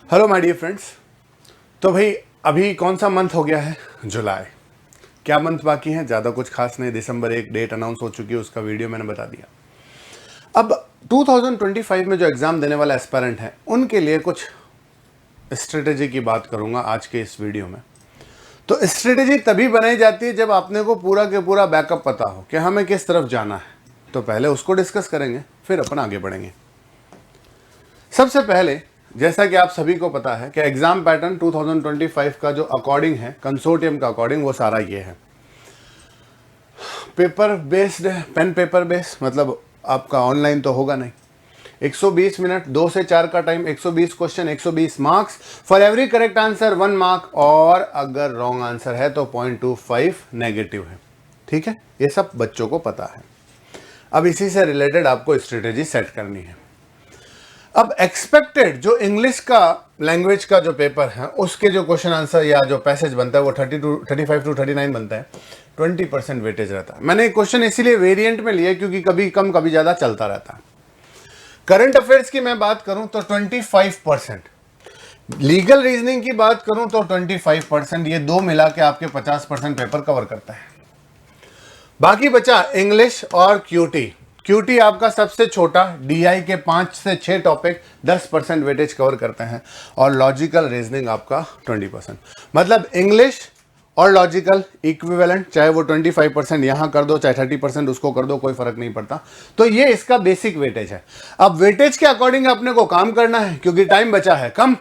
Hello my dear friends. तो भाई अभी कौन सा मंथ हो गया है? जुलाई। क्या मंथ बाकी है? ज़्यादा कुछ खास नहीं। दिसंबर एक डेट अनाउंस हो चुकी है, उसका वीडियो मैंने बता दिया। अब 2025 में जो एग्ज़ाम देने वाला एस्पायरेंट है उनके लिए कुछ स्ट्रेटेजी की बात करूंगा आज के इस वीडियो में। तो स्ट्रेटेजी तभी बनाई जाती है जब आपने को पूरा के पूरा बैकअप पता हो कि हमें किस तरफ जाना है। तो पहले उसको डिस्कस करेंगे, फिर अपन आगे बढ़ेंगे। सबसे पहले जैसा कि आप सभी को पता है कि एग्जाम पैटर्न 2025 का जो अकॉर्डिंग है, कंसोर्टियम का अकॉर्डिंग, वो सारा ये है। पेपर बेस्ड है, पेन पेपर बेस्ड, मतलब आपका ऑनलाइन तो होगा नहीं। 120 मिनट, 2 से 4 का time, 120 question, 120 marks. For every correct answer 1 mark, और अगर रॉन्ग आंसर है तो 0.25 नेगेटिव है। ठीक है, ये सब बच्चों को पता है। अब इसी से रिलेटेड आपको स्ट्रेटेजी सेट करनी है। अब एक्सपेक्टेड जो इंग्लिश का लैंग्वेज का जो पेपर है उसके जो क्वेश्चन आंसर या जो पैसेज बनता है वो 35 टू 39 बनता है। 20% वेटेज रहता है। मैंने क्वेश्चन इसीलिए वेरिएंट में लिया क्योंकि कभी कम कभी ज्यादा चलता रहता है। करंट अफेयर्स की मैं बात करूं तो 25%, लीगल रीजनिंग की बात करूं तो 25%, ये दो मिला के आपके 50% पेपर कवर करता है। बाकी बचा इंग्लिश और क्यूटी। क्यूटी आपका सबसे छोटा, डीआई के 5 से 6 टॉपिक 10% वेटेज कवर करते हैं, और लॉजिकल रीजनिंग आपका 20%। मतलब इंग्लिश और लॉजिकल इक्विवेलेंट, चाहे वो 25% यहां कर दो चाहे 30% उसको कर दो, कोई फर्क नहीं पड़ता। तो ये इसका बेसिक वेटेज है। अब वेटेज के अकॉर्डिंग अपने को काम करना है क्योंकि टाइम बचा है कम।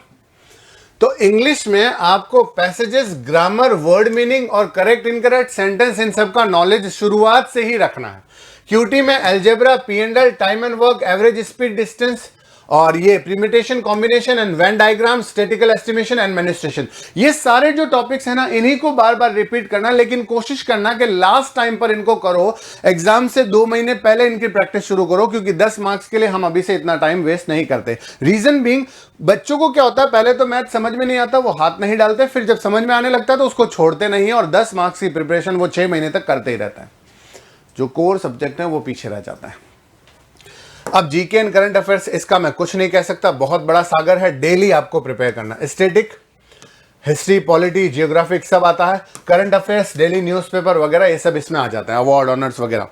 तो इंग्लिश में आपको पैसेजेस, ग्रामर, वर्ड मीनिंग और करेक्ट इनकरेक्ट सेंटेंस, इन सब का नॉलेज शुरुआत से ही रखना है। क्यूटी में algebra, PNL, time and work, average speed distance, और ये permutation, combination and Venn diagram, statical estimation, administration, ये सारे जो टॉपिक्स है ना, इन्हीं को बार बार रिपीट करना। लेकिन कोशिश करना कि लास्ट टाइम पर इनको करो, एग्जाम से 2 महीने पहले इनकी प्रैक्टिस शुरू करो, क्योंकि 10 मार्क्स के लिए हम अभी से इतना टाइम वेस्ट नहीं करते। रीजन बीइंग, बच्चों को क्या होता है, पहले तो मैथ समझ में नहीं आता, वो हाथ नहीं डालते, फिर जब समझ में आने लगता है तो उसको छोड़ते नहीं है, और 10 मार्क्स की प्रिपरेशन वो 6 महीने तक करते ही रहता है। जो कोर सब्जेक्ट है वो पीछे रह जाता है। अब जीके एंड करंट अफेयर्स, इसका मैं कुछ नहीं कह सकता, बहुत बड़ा सागर है। डेली आपको प्रिपेयर करना। स्टैटिक, हिस्ट्री, पॉलिटी, जियोग्राफिक सब आता है। करंट अफेयर्स, डेली न्यूज़पेपर वगैरह, ये सब इसमें आ जाते हैं, अवार्ड, ऑनर्स वगैरह।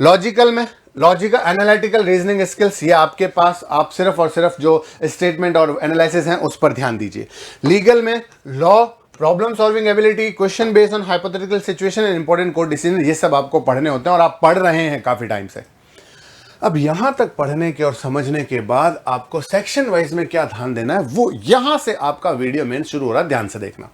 लॉजिकल में लॉजिकल, एनालिटिकल, रीजनिंग स्किल्स, ये आपके पास, आप सिर्फ और सिर्फ जो स्टेटमेंट और एनालिसिस हैं उस पर ध्यान दीजिए। लीगल में law, problem solving ability, question based on hypothetical situation and important court decision, ये सब आपको पढ़ने होते हैं और आप पढ़ रहे हैं काफी टाइम से। अब यहां तक पढ़ने के और समझने के बाद आपको सेक्शन वाइज में क्या ध्यान देना है, वो यहां से आपका वीडियो मेन शुरू हो रहा है, ध्यान से देखना।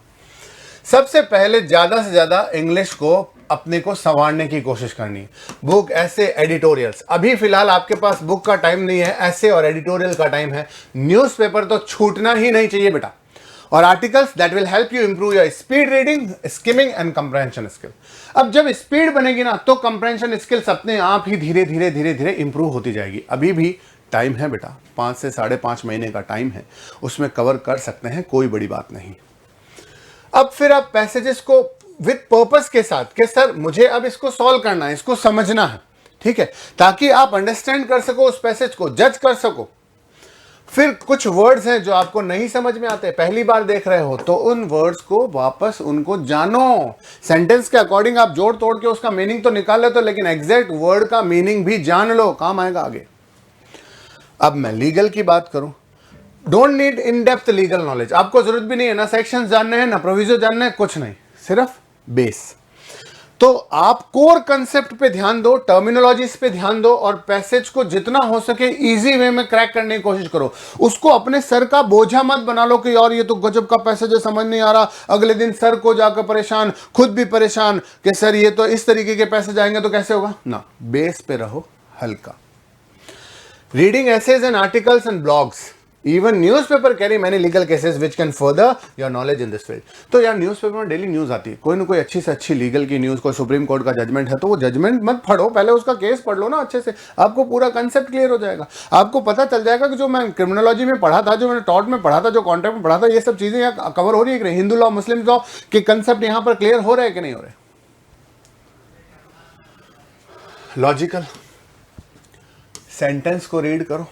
सबसे पहले ज्यादा से ज्यादा इंग्लिश को अपने को संवारने की कोशिश करनी है। बुक, ऐसे, एडिटोरियल्स, अभी फिलहाल आपके पास बुक का टाइम नहीं है, ऐसे और एडिटोरियल का टाइम है। न्यूज़पेपर तो छूटना ही नहीं चाहिए बेटा, और articles that will help you improve your speed reading, skimming and compression skill. अब जब स्पीड बनेगी ना तो कंप्रेंशन स्किल्स अपने आप ही धीरे धीरे धीरे धीरे इंप्रूव होती जाएगी। अभी भी टाइम है बेटा, 5 से 5.5 महीने का टाइम है, उसमें कवर कर सकते हैं, कोई बड़ी बात नहीं। अब फिर आप पैसेजेस को विद पर्पस के साथ कि सर मुझे अब इसको सॉल्व करना है, इसको समझना है, ठीक है, ताकि आप अंडरस्टैंड कर सको उस पैसेज को, जज कर सको। फिर कुछ वर्ड्स हैं जो आपको नहीं समझ में आते, पहली बार देख रहे हो, तो उन वर्ड्स को वापस उनको जानो। सेंटेंस के अकॉर्डिंग आप जोड़ तोड़ के उसका मीनिंग तो निकाल लेते हो, लेकिन एग्जैक्ट वर्ड का मीनिंग भी जान लो, काम आएगा आगे। अब मैं लीगल की बात करूं, don't need in depth legal knowledge, आपको जरूरत भी नहीं है, ना सेक्शन जानने हैं ना प्रोविजो जानना है, कुछ नहीं, सिर्फ बेस। तो आप कोर कंसेप्ट पे ध्यान दो, टर्मिनोलॉजीज पे ध्यान दो, और पैसेज को जितना हो सके इजी वे में क्रैक करने की कोशिश करो। उसको अपने सर का बोझा मत बना लो कि यार ये तो गजब का पैसेज है, समझ नहीं आ रहा, अगले दिन सर को जाकर परेशान, खुद भी परेशान कि सर ये तो इस तरीके के पैसेज आएंगे तो कैसे होगा ना। बेस पे रहो हल्का। Reading essays and articles and blogs, even newspaper carry many legal cases which can further your knowledge in this field. तो यार न्यूज़पेपर में डेली न्यूज़ आती है, कोई ना कोई अच्छी से अच्छी लीगल की न्यूज़, कोई सुप्रीम कोर्ट का जजमेंट है तो वो जजमेंट मत पढ़ो, पहले उसका केस पढ़ लो ना अच्छे से, आपको पूरा कंसेप्ट क्लियर हो जाएगा। आपको पता चल जाएगा कि जो मैं क्रिमिनोलॉजी में पढ़ा था, जो मैंने टॉट में पढ़ा था, जो कॉन्ट्रैक्ट में पढ़ा था, ये सब चीज़ें यहाँ कवर हो रही है कि नहीं, हिंदू लॉ, मुस्लिम लॉ के कंसेप्ट यहाँ पर क्लियर हो रहे हैं कि नहीं हो रहे। लॉजिकल, सेंटेंस को रीड करो,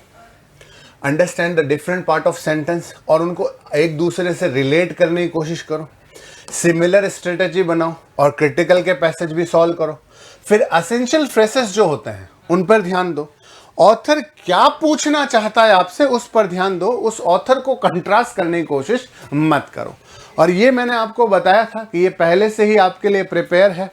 understand the different part of sentence और उनको एक दूसरे से रिलेट करने की कोशिश करो, सिमिलर स्ट्रेटेजी बनाओ और क्रिटिकल के पैसेज भी सॉल्व करो। फिर असेंशियल फ्रेसेस जो होते हैं उन पर ध्यान दो, ऑथर क्या पूछना चाहता है आपसे उस पर ध्यान दो, उस ऑथर को कंट्रास्ट करने की कोशिश मत करो। और ये मैंने आपको बताया था कि ये पहले से ही आपके लिए प्रिपेयर है।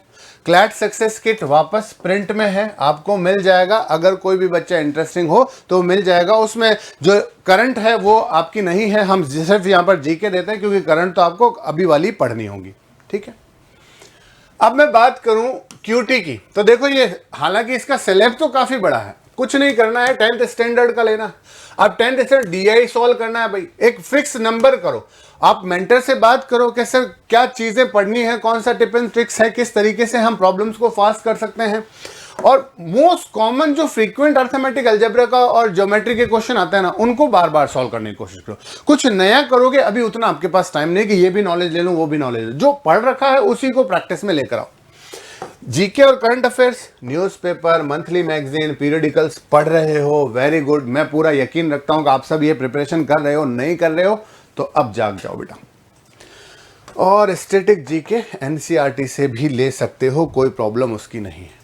क्लैट सक्सेस किट वापस प्रिंट में है, आपको मिल जाएगा। अगर कोई भी बच्चा इंटरेस्टिंग हो तो मिल जाएगा। उसमें जो करंट है वो आपकी नहीं है, हम सिर्फ यहाँ पर जीके देते हैं क्योंकि करंट तो आपको अभी वाली पढ़नी होगी, ठीक है। अब मैं बात करूं क्यूटी की, तो देखो ये हालांकि इसका सिलेबस तो काफी बड़ा है, कुछ नहीं करना है, 10th स्टैंडर्ड का लेना। अब 10th स्टैंडर्ड डीआई सॉल्व करना है भाई, एक फिक्स नंबर करो, आप मेंटर से बात करो कि सर क्या चीजें पढ़नी है, कौन सा टिप एंड ट्रिक्स है, किस तरीके से हम प्रॉब्लम्स को फास्ट कर सकते हैं। और मोस्ट कॉमन जो फ्रीक्वेंट अर्थमेटिक अलजेब्रा का और ज्योमेट्री के क्वेश्चन आते हैं ना, उनको बार बार सॉल्व करने की कोशिश करो। कुछ नया करोगे अभी उतना आपके पास टाइम नहीं कि ये भी नॉलेज ले लूं वो भी नॉलेज, जो पढ़ रखा है उसी को प्रैक्टिस में लेकर आओ। जीके और current affairs, newspaper, monthly magazine, periodicals पढ़ रहे हो, वेरी गुड। मैं पूरा यकीन रखता हूं कि आप सब ये प्रिपरेशन कर रहे हो, नहीं कर रहे हो तो अब जाग जाओ बेटा। और स्टैटिक जीके एनसीईआरटी से भी ले सकते हो, कोई प्रॉब्लम उसकी नहीं है।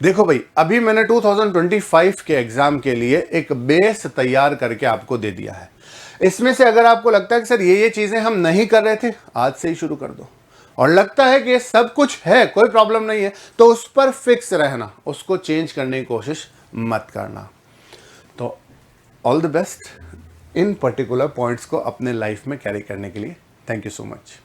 देखो भाई, अभी मैंने 2025 के एग्जाम के लिए एक बेस तैयार करके आपको दे दिया है। इसमें से अगर आपको लगता है कि सर ये चीजें हम नहीं कर रहे थे, आज से ही शुरू कर दो। और लगता है कि ये सब कुछ है, कोई प्रॉब्लम नहीं है, तो उस पर फिक्स रहना, उसको चेंज करने की कोशिश मत करना। तो all the best in particular points को अपने लाइफ में कैरी करने के लिए। Thank you so much.